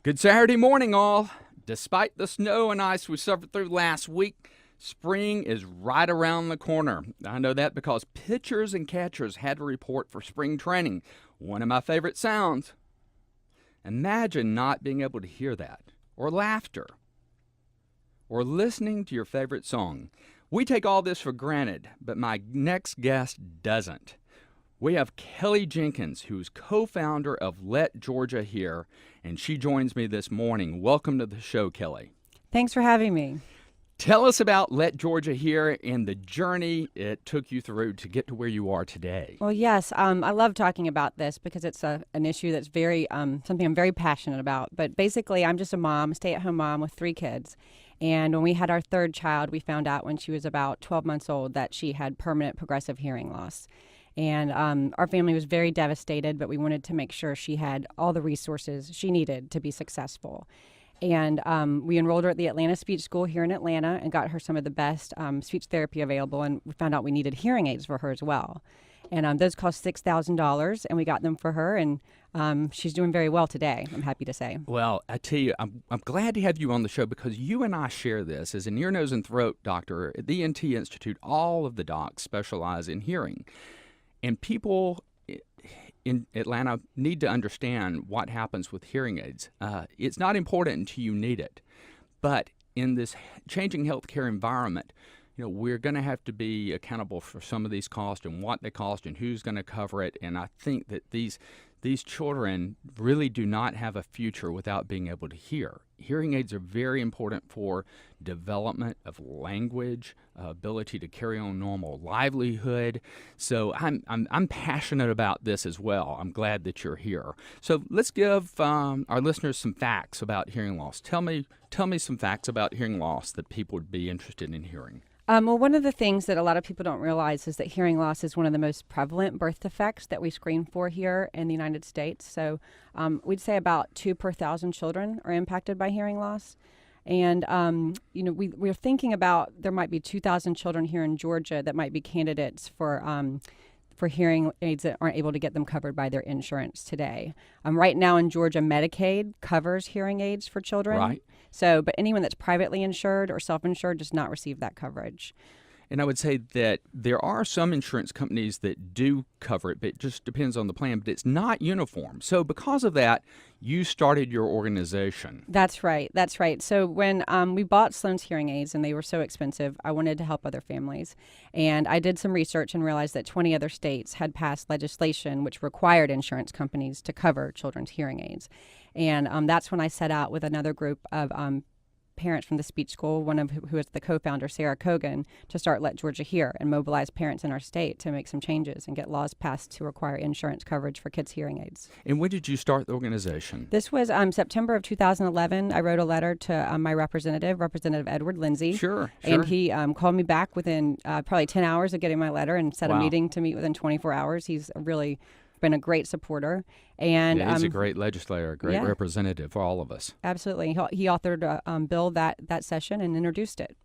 Good Saturday morning, all. Despite the snow and ice we suffered through last week, spring is right around the corner. I know that because pitchers and catchers had to report for spring training. One of my favorite sounds. Imagine not being able to hear that, or laughter, or listening to your favorite song. We take all this for granted, but my next guest doesn't. We have Kelly Jinkins, who's co-founder of Let Georgia Hear, and she joins me this morning. Welcome to the show, Kelly. Thanks for having me. Tell us about Let Georgia Hear and the journey it took you through to get to where you are today. Well, yes, I love talking about this because it's an issue that's very something I'm very passionate about. But basically, I'm just a mom, stay-at-home mom with 3 kids. And when we had our 3rd child, we found out when she was about 12 months old that she had permanent progressive hearing loss. And our family was very devastated, but we wanted to make sure she had all the resources she needed to be successful. And we enrolled her at the Atlanta Speech School here in Atlanta and got her some of the best speech therapy available. And we found out we needed hearing aids for her as well. And those cost $6,000, and we got them for her. And she's doing very well today, I'm happy to say. Well, I tell you, I'm glad to have you on the show because you and I share this. As an ear, nose, and throat doctor at the ENT Institute, all of the docs specialize in hearing. And people in Atlanta need to understand what happens with hearing aids. It's not important until you need it. But in this changing healthcare environment, we're going to have to be accountable for some of these costs and what they cost and who's going to cover it. And I think that these children really do not have a future without being able to hear. Hearing aids are very important for development of language, ability to carry on normal livelihood. So I'm passionate about this as well. I'm glad that you're here. So let's give our listeners some facts about hearing loss. Tell me some facts about hearing loss that people would be interested in hearing. Well, one of the things that a lot of people don't realize is that hearing loss is one of the most prevalent birth defects that we screen for here in the United States. So we'd say about 2 per 1,000 children are impacted by hearing loss. And, we're thinking about there might be 2,000 children here in Georgia that might be candidates for hearing aids that aren't able to get them covered by their insurance today. Right now in Georgia, Medicaid covers hearing aids for children. Right. So, but anyone that's privately insured or self-insured does not receive that coverage. And I would say that there are some insurance companies that do cover it, but it just depends on the plan, but it's not uniform. So because of that, you started your organization. That's right. So when we bought Sloan's hearing aids and they were so expensive, I wanted to help other families. And I did some research and realized that 20 other states had passed legislation which required insurance companies to cover children's hearing aids. And that's when I set out with another group of parents from the speech school, one of who is the co-founder, Sarah Kogan, to start Let Georgia Hear and mobilize parents in our state to make some changes and get laws passed to require insurance coverage for kids' hearing aids. And when did you start the organization? This was September of 2011. I wrote a letter to my Representative Edward Lindsay. Sure. And he called me back within probably 10 hours of getting my letter and set a meeting to meet within 24 hours. He's really been a great supporter. And he's a great legislator, a great representative for all of us. Absolutely. He authored a bill that session and introduced it.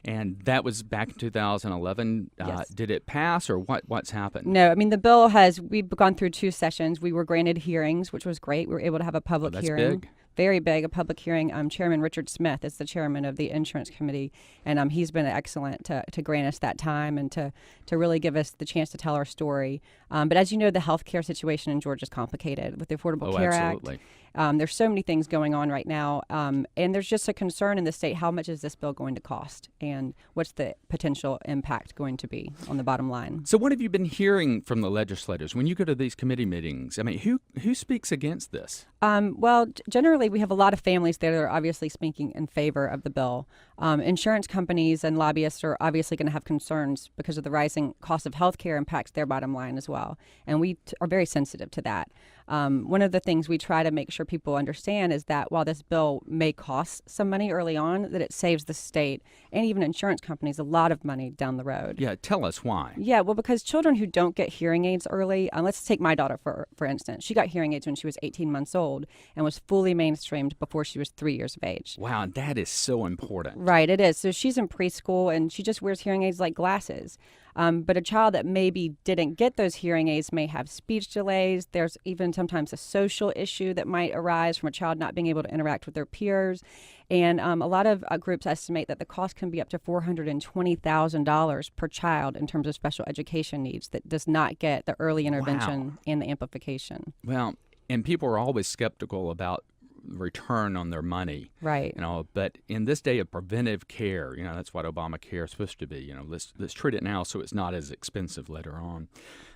And that was back in 2011. Yes. Did it pass or what's happened? No, I mean, we've gone through 2 sessions. We were granted hearings, which was great. We were able to have a public hearing. Big. Very big, a public hearing. Chairman Richard Smith is the chairman of the insurance committee, and he's been excellent to grant us that time and to really give us the chance to tell our story. But as you know, the healthcare situation in Georgia is complicated with the Affordable Care absolutely. Act. There's so many things going on right now, and there's just a concern in the state, how much is this bill going to cost, and what's the potential impact going to be on the bottom line? So what have you been hearing from the legislators when you go to these committee meetings? I mean, who speaks against this? Well, generally, we have a lot of families that are obviously speaking in favor of the bill. Insurance companies and lobbyists are obviously going to have concerns because of the rising cost of health care impacts their bottom line as well. And we are very sensitive to that. One of the things we try to make sure people understand is that while this bill may cost some money early on, that it saves the state and even insurance companies a lot of money down the road. Yeah, tell us why. Yeah, well, because children who don't get hearing aids early, let's take my daughter for instance. She got hearing aids when she was 18 months old and was fully mainstreamed before she was 3 years of age. Wow, and that is so important. Right, it is. So she's in preschool and she just wears hearing aids like glasses. But a child that maybe didn't get those hearing aids may have speech delays. There's even sometimes a social issue that might arise from a child not being able to interact with their peers. And a lot of groups estimate that the cost can be up to $420,000 per child in terms of special education needs that does not get the early intervention and the amplification. Well, and people are always skeptical about return on their money. Right. But in this day of preventive care, that's what Obamacare is supposed to be. Let's treat it now so it's not as expensive later on.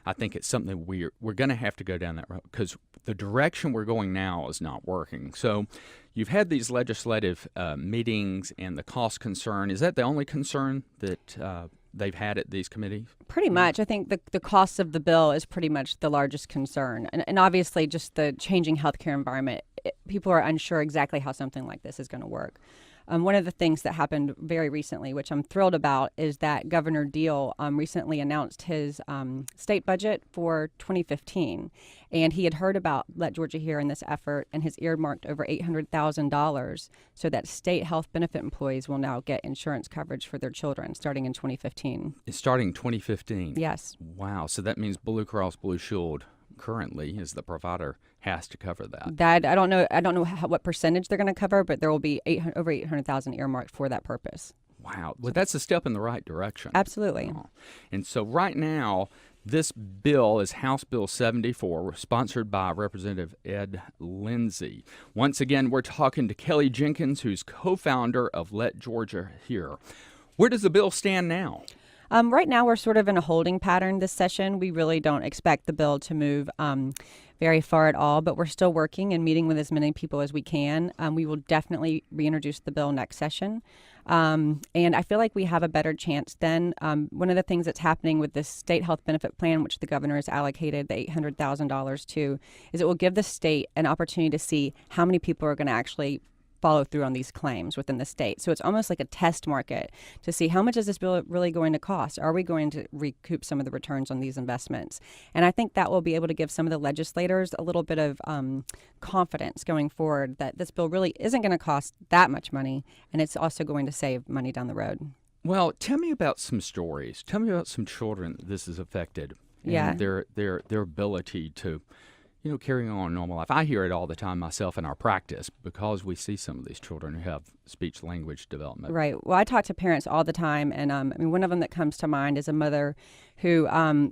I think it's something we're going to have to go down that road because the direction we're going now is not working. So you've had these legislative meetings and the cost concern. Is that the only concern that they've had at these committees? Pretty much. I think the cost of the bill is pretty much the largest concern. And obviously just the changing healthcare environment. People are unsure exactly how something like this is going to work. One of the things that happened very recently, which I'm thrilled about, is that Governor Deal recently announced his state budget for 2015. And he had heard about Let Georgia Hear in this effort and has earmarked over $800,000 so that state health benefit employees will now get insurance coverage for their children starting in 2015. It's starting 2015? Yes. Wow. So that means Blue Cross Blue Shield currently is the provider has to cover that. I don't know what percentage they're going to cover, but there will be over 800,000 earmarked for that purpose. Wow. Well, that's a step in the right direction. Absolutely. And so right now, this bill is House Bill 74, sponsored by Representative Ed Lindsay. Once again, we're talking to Kelly Jinkins, who's co-founder of Let Georgia Hear. Where does the bill stand now? Right now, we're sort of in a holding pattern this session. We really don't expect the bill to move very far at all, but we're still working and meeting with as many people as we can. We will definitely reintroduce the bill next session. And I feel like we have a better chance then. One of the things that's happening with this state health benefit plan, which the governor has allocated the $800,000 to, is it will give the state an opportunity to see how many people are going to actually follow through on these claims within the state. So it's almost like a test market to see how much is this bill really going to cost? Are we going to recoup some of the returns on these investments? And I think that will be able to give some of the legislators a little bit of confidence going forward that this bill really isn't going to cost that much money, and it's also going to save money down the road. Well, tell me about some stories. Tell me about some children that this has affected and their ability to carrying on a normal life. I hear it all the time myself in our practice because we see some of these children who have speech language development. Right. Well, I talk to parents all the time, and one of them that comes to mind is a mother who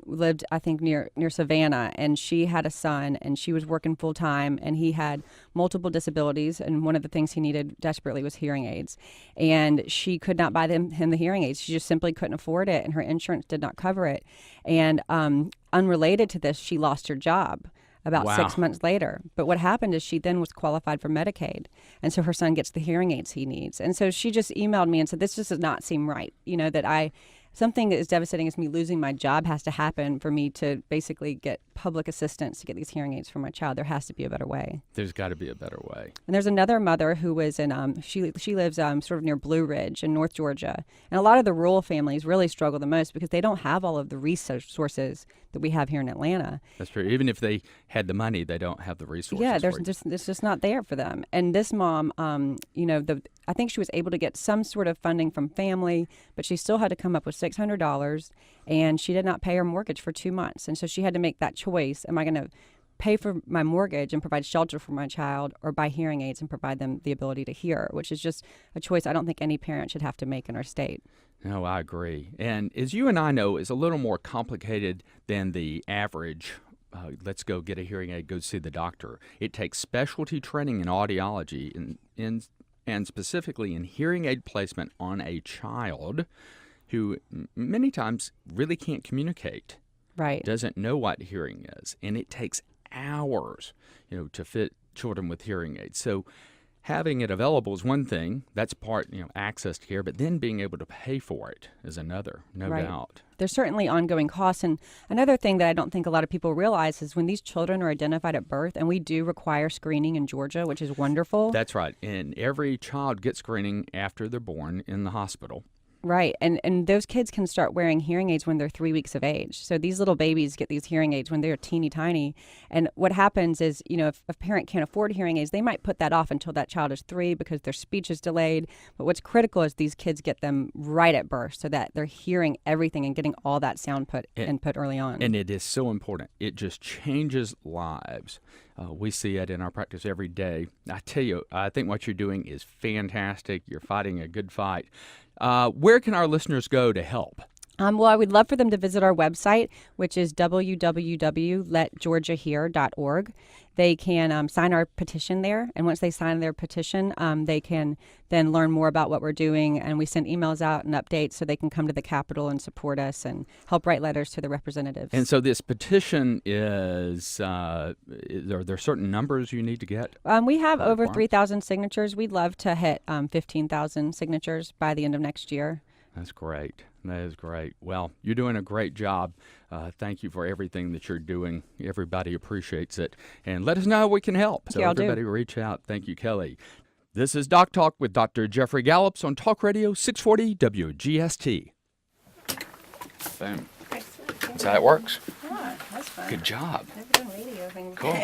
lived, I think, near Savannah, and she had a son, and she was working full time, and he had multiple disabilities, and one of the things he needed desperately was hearing aids, and she could not buy him the hearing aids. She just simply couldn't afford it, and her insurance did not cover it. And unrelated to this, she lost her job about 6 months later. But what happened is she then was qualified for Medicaid. And so her son gets the hearing aids he needs. And so she just emailed me and said, this just does not seem right. Something that is devastating as me losing my job has to happen for me to basically get public assistance to get these hearing aids for my child. There has to be a better way. There's got to be a better way. And there's another mother who was in, she lives sort of near Blue Ridge in North Georgia. And a lot of the rural families really struggle the most because they don't have all of the resources that we have here in Atlanta. That's true. Even if they had the money, they don't have the resources. Yeah, it's just not there for them. And this mom, I think she was able to get some sort of funding from family, but she still had to come up with $600, and she did not pay her mortgage for 2 months. And so she had to make that choice. Am I going to pay for my mortgage and provide shelter for my child, or buy hearing aids and provide them the ability to hear, which is just a choice I don't think any parent should have to make in our state. No, I agree. And as you and I know, it's a little more complicated than the average let's go get a hearing aid, go see the doctor. It takes specialty training in audiology and specifically in hearing aid placement on a child who many times really can't communicate. Right. Doesn't know what hearing is. And it takes hours, to fit children with hearing aids. So having it available is one thing. That's part, access to care. But then being able to pay for it is another, no doubt. There's certainly ongoing costs. And another thing that I don't think a lot of people realize is when these children are identified at birth, and we do require screening in Georgia, which is wonderful. That's right. And every child gets screening after they're born in the hospital. Right. And those kids can start wearing hearing aids when they're 3 weeks of age. So these little babies get these hearing aids when they're teeny tiny. And what happens is, if a parent can't afford hearing aids, they might put that off until that child is 3 because their speech is delayed. But what's critical is these kids get them right at birth so that they're hearing everything and getting all that sound input early on. And it is so important. It just changes lives. We see it in our practice every day. I tell you, I think what you're doing is fantastic. You're fighting a good fight. Where can our listeners go to help? Well, I would love for them to visit our website, which is www.letgeorgiahear.org. They can sign our petition there, and once they sign their petition, they can then learn more about what we're doing, and we send emails out and updates so they can come to the Capitol and support us and help write letters to the representatives. And so this petition are there certain numbers you need to get? We have over 3,000 signatures. We'd love to hit 15,000 signatures by the end of next year. That's great. That is great. Well, you're doing a great job. Thank you for everything that you're doing. Everybody appreciates it. And let us know how we can help. So everybody reach out. Thank you, Kelly. This is Doc Talk with Dr. Jeffrey Gallops on Talk Radio 640 WGST. Boom. That's how it works. Yeah, that's fun. Good job. Never done radio thing. Cool.